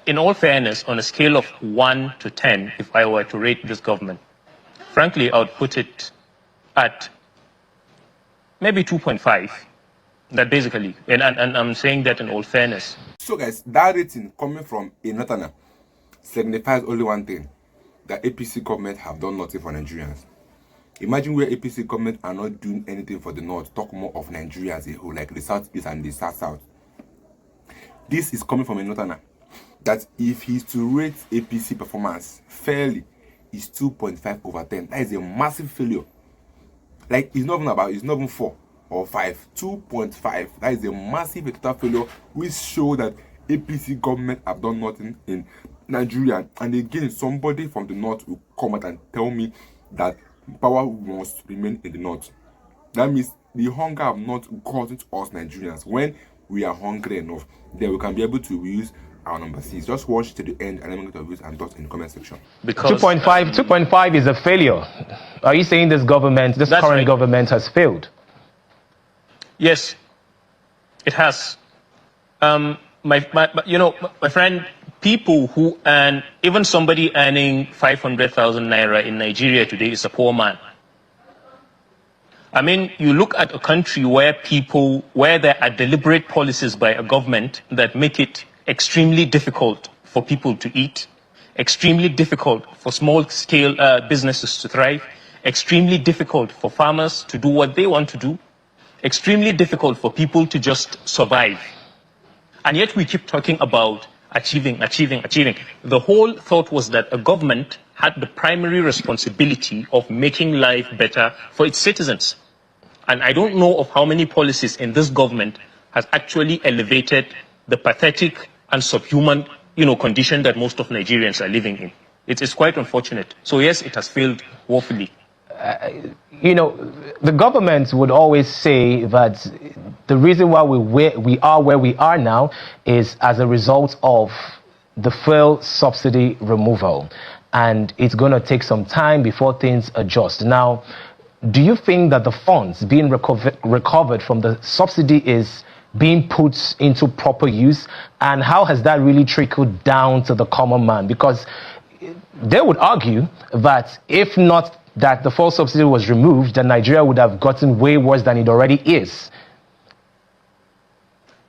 in all fairness, on a scale of 1 to 10, if I were to rate this government, frankly, I would put it at maybe 2.5. That basically, and I'm saying that in all fairness. So guys, that rating coming from a northerner signifies only one thing: that APC government have done nothing for Nigerians. Imagine where APC government are not doing anything for the north, talk more of Nigeria as a whole, like the southeast and the south. This is coming from a northerner. That if he's to rate APC performance fairly, is 2.5 over 10. That is a massive failure. Like, it's not even 4 or 5, 2.5. That is a massive total failure, which show that APC government have done nothing in Nigeria. And again, somebody from the north will come out and tell me that power must remain in the north. That means the hunger have not gotten to us Nigerians. When we are hungry enough, then we can be able to use our number 6. Just watch to the end and then get your views and thoughts in the comment section. Because 2.5 is a failure. Are you saying this current government has failed? Yes, it has. My friend, people who earn, even somebody earning 500,000 naira in Nigeria today is a poor man. I mean, you look at a country where there are deliberate policies by a government that make it extremely difficult for people to eat, extremely difficult for small-scale businesses to thrive, extremely difficult for farmers to do what they want to do, extremely difficult for people to just survive. And yet we keep talking about achieving. The whole thought was that a government had the primary responsibility of making life better for its citizens. And I don't know of how many policies in this government has actually elevated the pathetic and subhuman, condition that most of Nigerians are living in. It is quite unfortunate. So yes, it has failed woefully. The government would always say that the reason why we are where we are now is as a result of the fuel subsidy removal. And it's going to take some time before things adjust. Now, do you think that the funds being recovered from the subsidy is being put into proper use? And how has that really trickled down to the common man? Because they would argue that if not that the fuel subsidy was removed, then Nigeria would have gotten way worse than it already is.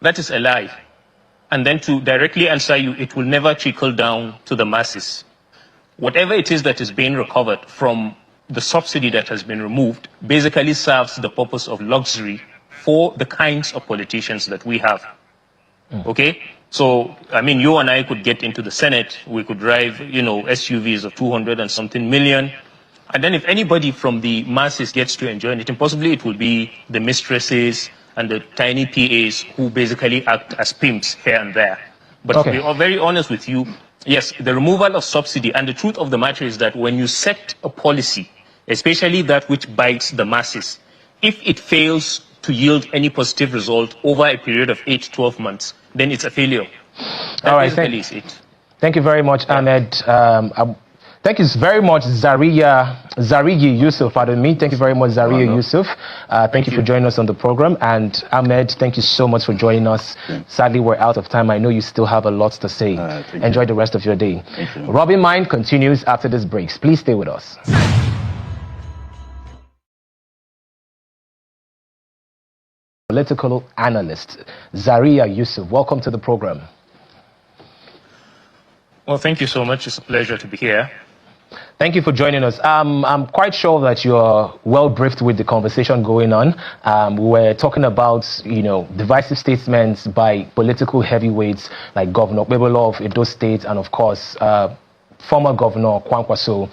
That is a lie. And then to directly answer you, it will never trickle down to the masses. Whatever it is that is being recovered from the subsidy that has been removed basically serves the purpose of luxury for the kinds of politicians that we have. Okay? So, I mean, you and I could get into the Senate. We could drive, SUVs of 200 and something million. And then if anybody from the masses gets to enjoy it, possibly it will be the mistresses and the tiny PAs who basically act as pimps here and there. But to be very honest with you, yes, the removal of subsidy, and the truth of the matter is that when you set a policy, especially that which bites the masses, if it fails to yield any positive result over a period of 8 to 12 months, then it's a failure. All right, thank you very much, Ahmed. Thank you very much, Zariyi Yusuf. Pardon me. Thank you very much, Zariyi Yusuf. Thank you for joining us on the program. And Ahmed, thank you so much for joining us. Sadly, we're out of time. I know you still have a lot to say. Enjoy the rest of your day. Robin Mind continues after this break. Please stay with us. Political analyst Zariyi Yusuf, welcome to the program. Well, thank you so much. It's a pleasure to be here. Thank you for joining us. I'm quite sure that you're well briefed with the conversation going on. We're talking about, divisive statements by political heavyweights like Governor Bebelo of Edo State and, of course, former Governor Kwankwaso.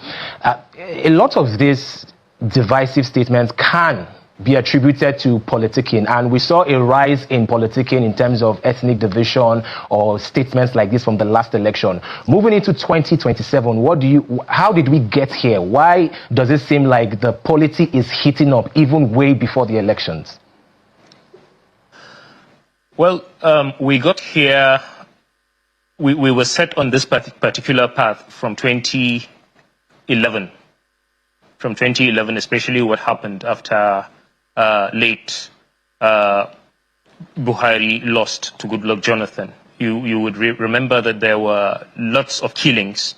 A lot of these divisive statements can be attributed to politicking, and we saw a rise in politicking in terms of ethnic division or statements like this from the last election. Moving into 2027, how did we get here? Why does it seem like the polity is heating up even way before the elections? Well, we got here, we were set on this particular path from 2011. From 2011, especially what happened after late Buhari lost to Goodluck Jonathan. you would remember that there were lots of killings.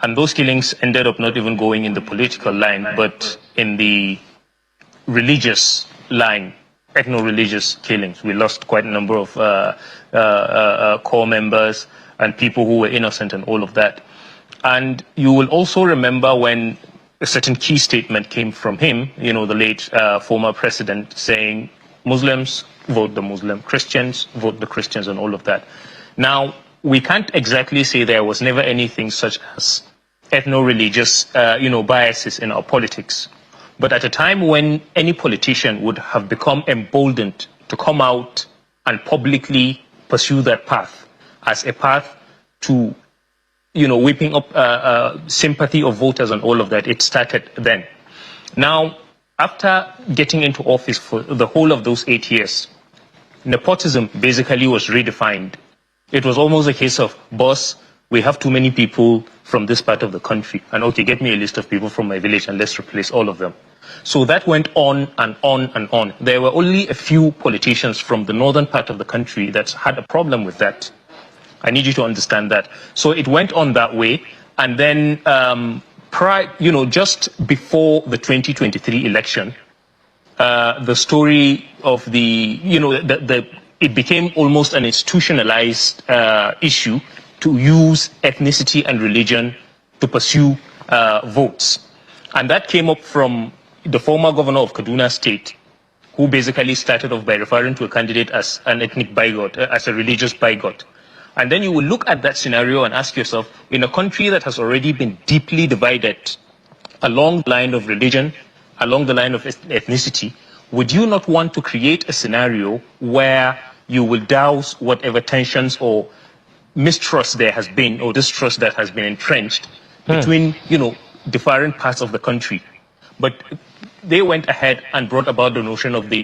And those killings ended up not even going in the political line, but in the religious line, ethno-religious killings. We lost quite a number of core members and people who were innocent and all of that. And you will also remember when a certain key statement came from him, the late former president, saying Muslims vote the Muslim, Christians vote the Christians, and all of that. Now, we can't exactly say there was never anything such as ethno-religious, biases in our politics. But at a time when any politician would have become emboldened to come out and publicly pursue that path as a path to, whipping up sympathy of voters and all of that, it started then. Now, after getting into office for the whole of those 8 years, nepotism basically was redefined. It was almost a case of, boss, we have too many people from this part of the country. And okay, get me a list of people from my village and let's replace all of them. So that went on and on and on. There were only a few politicians from the northern part of the country that had a problem with that. I need you to understand that. So it went on that way. And then, just before the 2023 election, the story of it became almost an institutionalized issue to use ethnicity and religion to pursue votes. And that came up from the former governor of Kaduna State, who basically started off by referring to a candidate as an ethnic bigot, as a religious bigot. And then you will look at that scenario and ask yourself, in a country that has already been deeply divided along the line of religion, along the line of ethnicity, would you not want to create a scenario where you will douse whatever tensions or mistrust there has been, or distrust that has been entrenched between, different parts of the country? But they went ahead and brought about the notion of the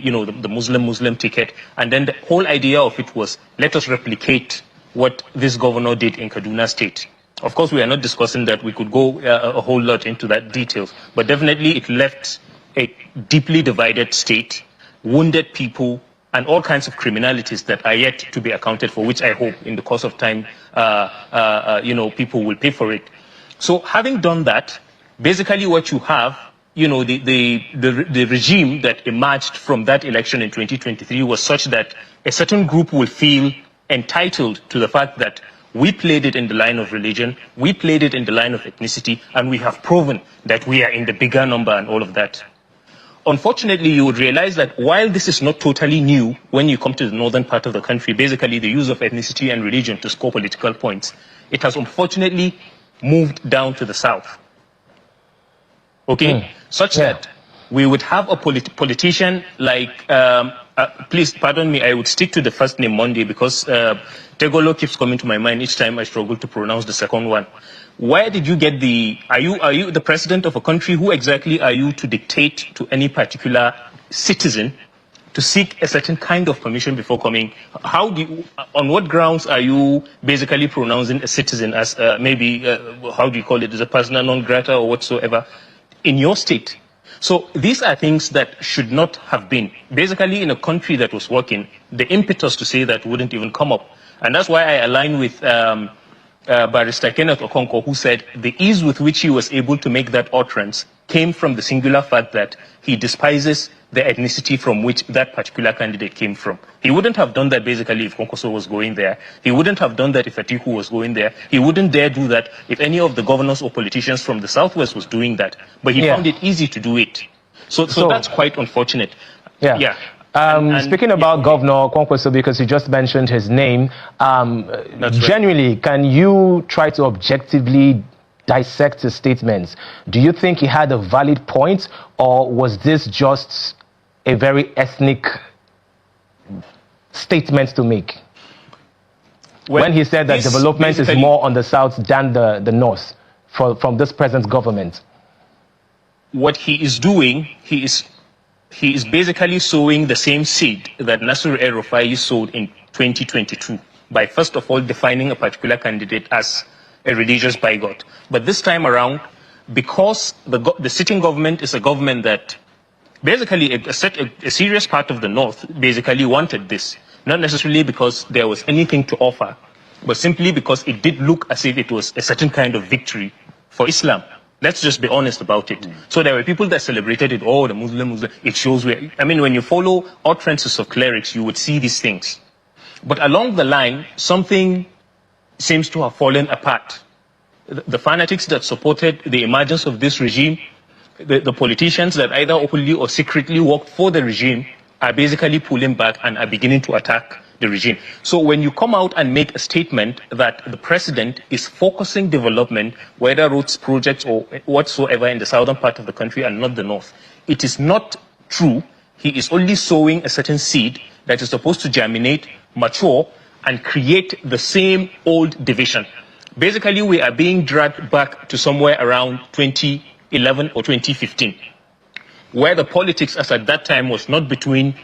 Muslim ticket. And then the whole idea of it was, let us replicate what this governor did in Kaduna State. Of course, we are not discussing that. We could go a whole lot into that details. But definitely it left a deeply divided state, wounded people, and all kinds of criminalities that are yet to be accounted for, which I hope in the course of time, people will pay for it. So having done that, basically what you have, the regime that emerged from that election in 2023 was such that a certain group will feel entitled to the fact that we played it in the line of religion, we played it in the line of ethnicity, and we have proven that we are in the bigger number and all of that. Unfortunately, you would realize that while this is not totally new, when you come to the northern part of the country, basically the use of ethnicity and religion to score political points, it has unfortunately moved down to the south. Okay? Such that we would have a politician like, please pardon me, I would stick to the first name Monday because Tegolo keeps coming to my mind each time I struggle to pronounce the second one. Where did you get are you the president of a country? Who exactly are you to dictate to any particular citizen to seek a certain kind of permission before coming? On what grounds are you basically pronouncing a citizen as how do you call it, as a persona non grata or whatsoever in your state? So these are things that should not have been. Basically, in a country that was working, the impetus to say that wouldn't even come up. And that's why I align with Barrister Kenneth Okonkwo, who said the ease with which he was able to make that utterance came from the singular fact that he despises the ethnicity from which that particular candidate came from. He wouldn't have done that basically if Konkoso was going there. He wouldn't have done that if Atiku was going there. He wouldn't dare do that if any of the governors or politicians from the southwest was doing that. But he found it easy to do it. So that's quite unfortunate. Yeah. Speaking about Governor Kwankwaso, because you just mentioned his name, genuinely, can you try to objectively dissect his statements? Do you think he had a valid point, or was this just a very ethnic statement to make? When he said that development is more on the south than the north from this present government. What he is doing, he is basically sowing the same seed that Nasir El-Rufai sowed in 2022 by first of all defining a particular candidate as a religious bigot. But this time around, because the sitting government is a government that basically a serious part of the north basically wanted this. not necessarily because there was anything to offer, but simply because it did look as if it was a certain kind of victory for Islam. Let's just be honest about it. So there were people that celebrated it. Oh, the Muslim. It shows where. I mean, when you follow utterances of clerics, you would see these things. But along the line, something seems to have fallen apart. The fanatics that supported the emergence of this regime, the politicians that either openly or secretly worked for the regime, are basically pulling back and are beginning to attack the regime. So when you come out and make a statement that the president is focusing development, whether roads, projects, or whatsoever in the southern part of the country and not the north, it is not true. He is only sowing a certain seed that is supposed to germinate, mature, and create the same old division. Basically, we are being dragged back to somewhere around 2011 or 2015, where the politics as at that time was not between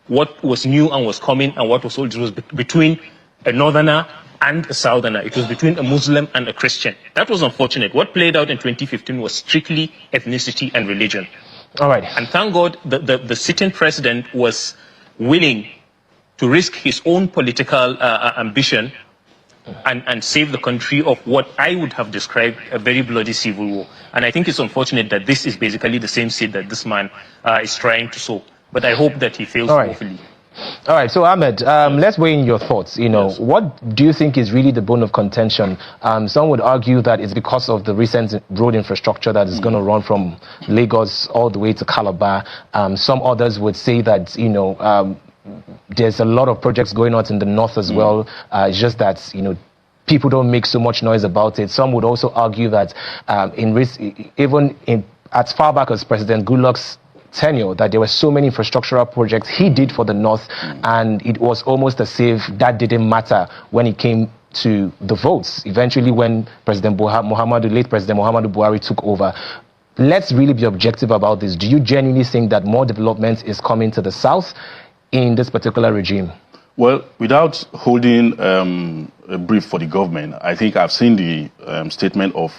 what was new and was coming and what was old. It was between a northerner and a southerner. It was between a Muslim and a Christian. That was unfortunate. What played out in 2015 was strictly ethnicity and religion. All right. And thank God the sitting president was willing to risk his own political ambition and save the country of what I would have described a very bloody civil war. And I think it's unfortunate that this is basically the same seed that this man is trying to sow. But I hope that he fails woefully. All right, so Ahmed, let's weigh in your thoughts. Yes. What do you think is really the bone of contention? Some would argue that it's because of the recent road infrastructure that is going to run from Lagos all the way to Calabar. Some others would say that, there's a lot of projects going on in the north as well. It's just that, people don't make so much noise about it. Some would also argue that as far back as President Goodluck's tenure, that there were so many infrastructural projects he did for the north, and it was almost as if that didn't matter when it came to the votes. Eventually, when late President Muhammadu Buhari took over. Let's really be objective about this. Do you genuinely think that more development is coming to the south in this particular regime? Well, without holding a brief for the government, I think I've seen the statement of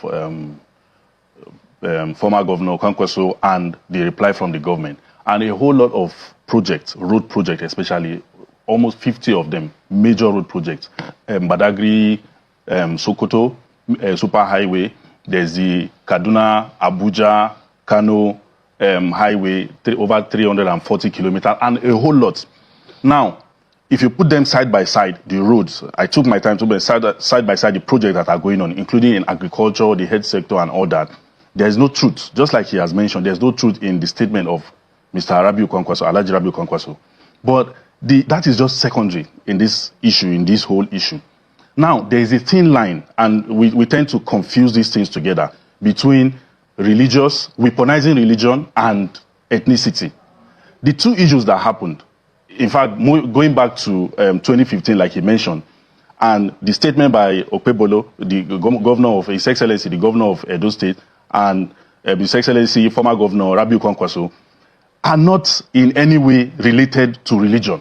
former Governor Kwankwaso and the reply from the government, and a whole lot of projects, road projects especially, almost 50 of them, major road projects. Badagry, Sokoto, Super Highway, there's the Kaduna, Abuja, Kano highway, over 340 kilometers, and a whole lot. Now, if you put them side by side, the roads, I took my time to put side by side the projects that are going on, including in agriculture, the health sector, and all that. There's no truth, just like he has mentioned, there's no truth in the statement of Mr. Rabiu Kwankwaso, Alhaji Rabiu Kwankwaso. But that is just secondary in this issue, in this whole issue. Now, there is a thin line, and we tend to confuse these things together, between weaponizing religion, and ethnicity. The two issues that happened, in fact, going back to 2015, like he mentioned, and the statement by Okpebolo, the governor of His Excellency, the governor of Edo State, and His Excellency, former Governor Rabiu Kwankwaso, are not in any way related to religion.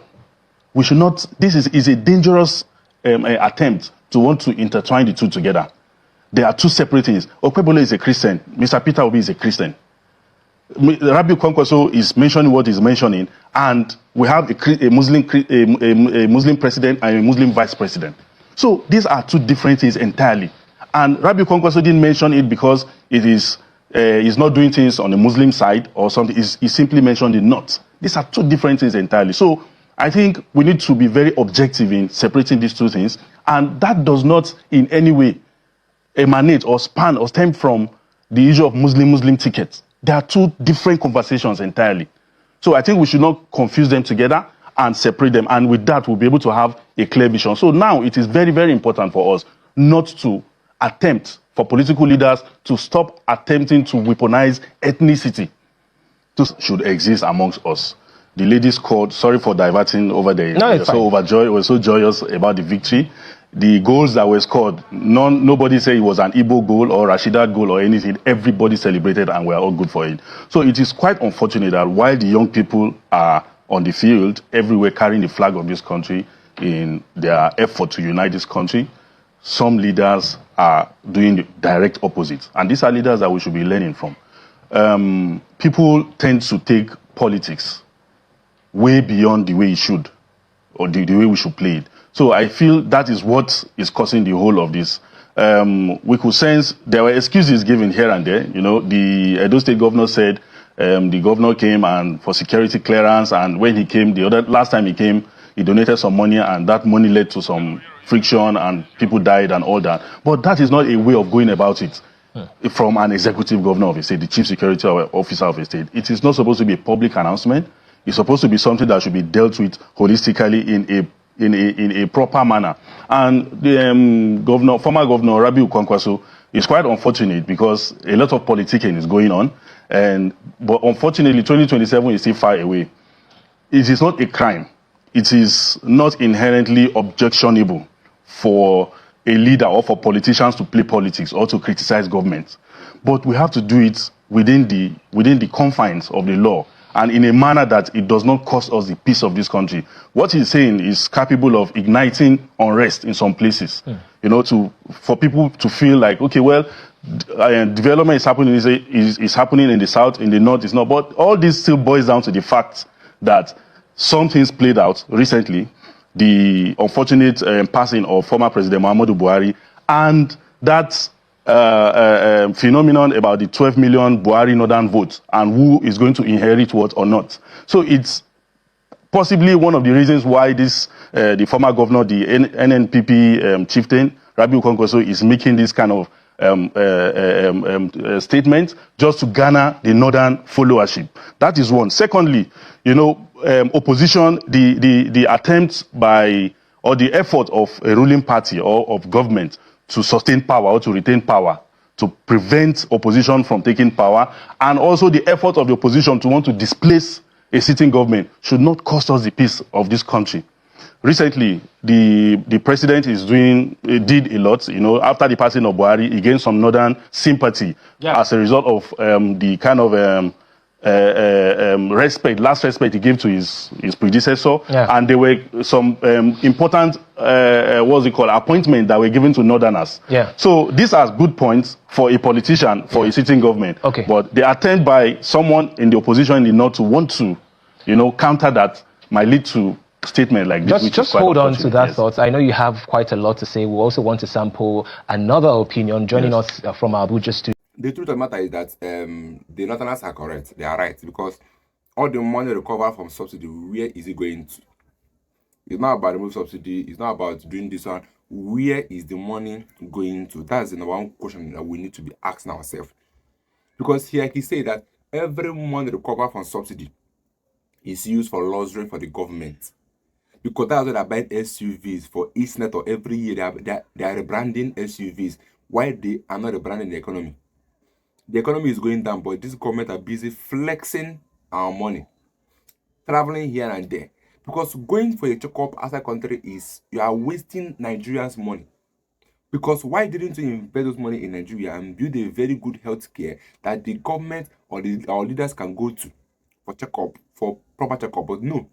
We should not. This is a dangerous attempt to want to intertwine the two together. There are two separate things. Okpebolo is a Christian. Mr. Peter Obi is a Christian. Rabiu Kwankwaso is mentioning what he's mentioning, and we have a Muslim president and a Muslim vice president. So these are two different things entirely. And Rabiu Kwankwaso didn't mention it because it is he's not doing things on the Muslim side or something. He simply mentioned it not. These are two different things entirely. So I think we need to be very objective in separating these two things, and that does not in any way emanate or stem from the issue of Muslim tickets. There are two different conversations entirely. So I think we should not confuse them together and separate them. And with that, we'll be able to have a clear vision. So now it is very, very important for us not to attempt, for political leaders to stop attempting to weaponize ethnicity. This should exist amongst us. The ladies called, sorry for diverting over there. No, it's fine. We're so joyous about the victory. The goals that were scored, nobody said it was an Igbo goal or Rashida goal or anything. Everybody celebrated and we're all good for it. So it is quite unfortunate that while the young people are on the field, everywhere carrying the flag of this country in their effort to unite this country, some leaders are doing the direct opposite. And these are leaders that we should be learning from. People tend to take politics way beyond the way it should. or the way we should play it. So I feel that is what is causing the whole of this. We could sense there were excuses given here and there. You know, the Edo State governor said the governor came and for security clearance, and when he came, last time he came, he donated some money, and that money led to some friction and people died and all that. But that is not a way of going about it. From an executive governor of a state, the chief security officer of a state. It is not supposed to be a public announcement. It's supposed to be something that should be dealt with holistically in a proper manner. And the former governor Rabiu Kwankwaso is quite unfortunate because a lot of politicking is going on. But unfortunately, 2027 is still far away. It is not a crime. It is not inherently objectionable for a leader or for politicians to play politics or to criticize government. But we have to do it within the confines of the law and in a manner that it does not cost us the peace of this country. What he's saying is capable of igniting unrest in some places. You know, for people to feel like, okay, well, development is happening in the south, in the north is not. But all this still boils down to the fact that some things played out recently. The unfortunate passing of former President Muhammadu Buhari and that phenomenon about the 12 million Buhari northern votes and who is going to inherit what or not. So it's possibly one of the reasons why the former governor, the NNPP chieftain, Rabiu Kwankwaso, is making this kind of statement just to garner the northern followership. That is one. Secondly, you know, opposition, the attempts by or the effort of a ruling party or of government to sustain power or to retain power, to prevent opposition from taking power, and also the effort of the opposition to want to displace a sitting government should not cost us the peace of this country. Recently, the president did a lot. You know, after the passing of Buhari, he gained some northern sympathy as a result of the kind of last respect he gave to his predecessor. And there were some important appointments that were given to northerners. So these are good points for a politician, for a sitting government. But the attempt by someone in the opposition in the north to want to, you know, counter that might lead to statement like this. Just hold on to that thought. I know you have quite a lot to say. We also want to sample another opinion joining us from Abuja studio. The truth of the matter is that the northerners are correct. They are right, because all the money recovered from subsidy, where is it going to? It's not about removing subsidy. It's not about doing this one. Where is the money going to? That's the number one question that we need to be asking ourselves. Because here he said that every money recovered from subsidy is used for luxury for the government. Because that's why they're buying SUVs for EastNet, or every year they are rebranding SUVs. Why they are not rebranding the economy? The economy is going down, but this government are busy flexing our money, traveling here and there. Because going for a checkup outside country you are wasting Nigerians' money. Because why didn't you invest those money in Nigeria and build a very good health care that the government or our leaders can go to for checkup, for proper checkup? But no.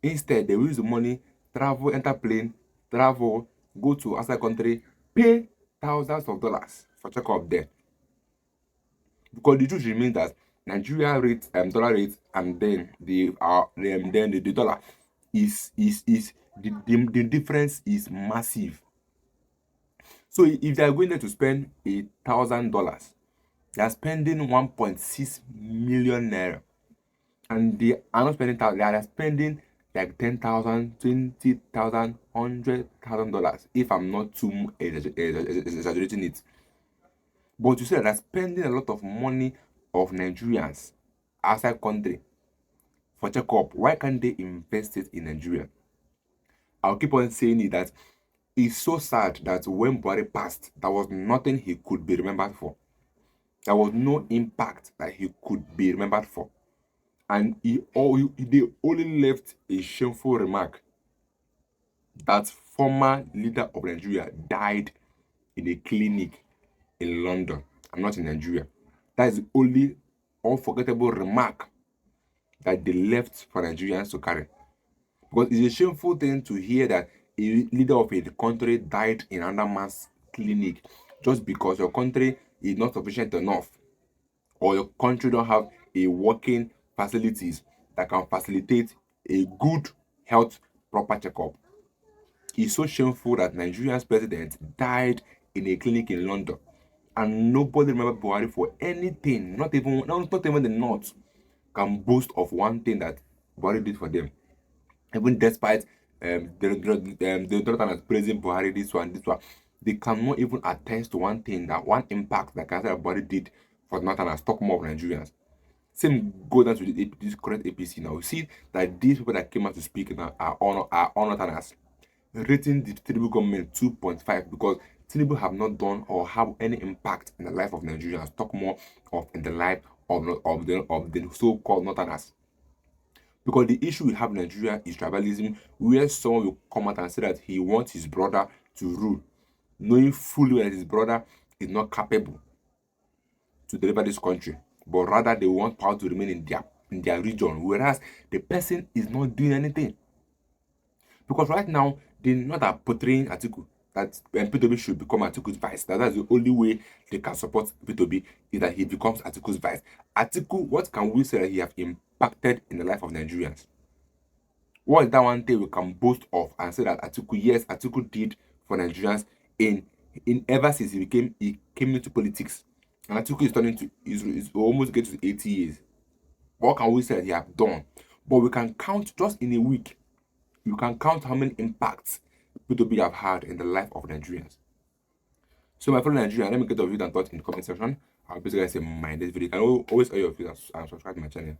Instead, they will use the money, travel, enter plane, travel, go to outside country, pay thousands of dollars for checkup there. Because the truth remains that Nigeria rate, dollar rate, and then the dollar is the difference is massive. So if they are going there to spend $1,000, they are spending 1.6 million naira, and they are not spending they are spending like $10,000, $20,000, $100,000. If I'm not too exaggerating it. But you see that they're spending a lot of money of Nigerians outside country for checkup. Why can't they invest it in Nigeria? I'll keep on saying it that it's so sad that when Buhari passed, there was nothing he could be remembered for. There was no impact that he could be remembered for. And they only left a shameful remark that former leader of Nigeria died in a clinic in London and not in Nigeria. That is the only unforgettable remark that they left for Nigerians to carry. Because it's a shameful thing to hear that a leader of a country died in another man's clinic just because your country is not sufficient enough, or your country don't have a working facilities that can facilitate a good health proper checkup. It's so shameful that Nigeria's president died in a clinic in London, and nobody remember Buhari for anything. Not even the North can boast of one thing that Buhari did for them. Even despite the Northerners praising Buhari, this one, they cannot even attest to one thing, that one impact that Buhari did for the Northerners. Talk more of Nigerians. Same go down to this current APC now. You see that these people that came out to speak now are Northerners, rating the Tinubu government 2.5 because Tinubu have not done or have any impact in the life of Nigerians. Talk more of in the life of the so-called Northerners. Because the issue we have in Nigeria is tribalism, where someone will come out and say that he wants his brother to rule, knowing fully that his brother is not capable to deliver this country, but rather they want power to remain in their region, whereas the person is not doing anything. Because right now, they're not portraying Atiku that P2B should become Atiku's vice. That's the only way they can support P2B, is that he becomes Atiku's vice. Atiku, what can we say that he have impacted in the life of Nigerians? What is that one thing we can boast of and say that Atiku, yes, Atiku did for Nigerians in ever since he came into politics? And Atiku is turning to is almost get to 80 years. What can we say that he have done? But we can count just in a week. You can count how many impacts P2B have had in the life of Nigerians. So my fellow Nigerians, let me get your views and thoughts in the comment section. I'll basically say my next video. You can always add your views and subscribe to my channel.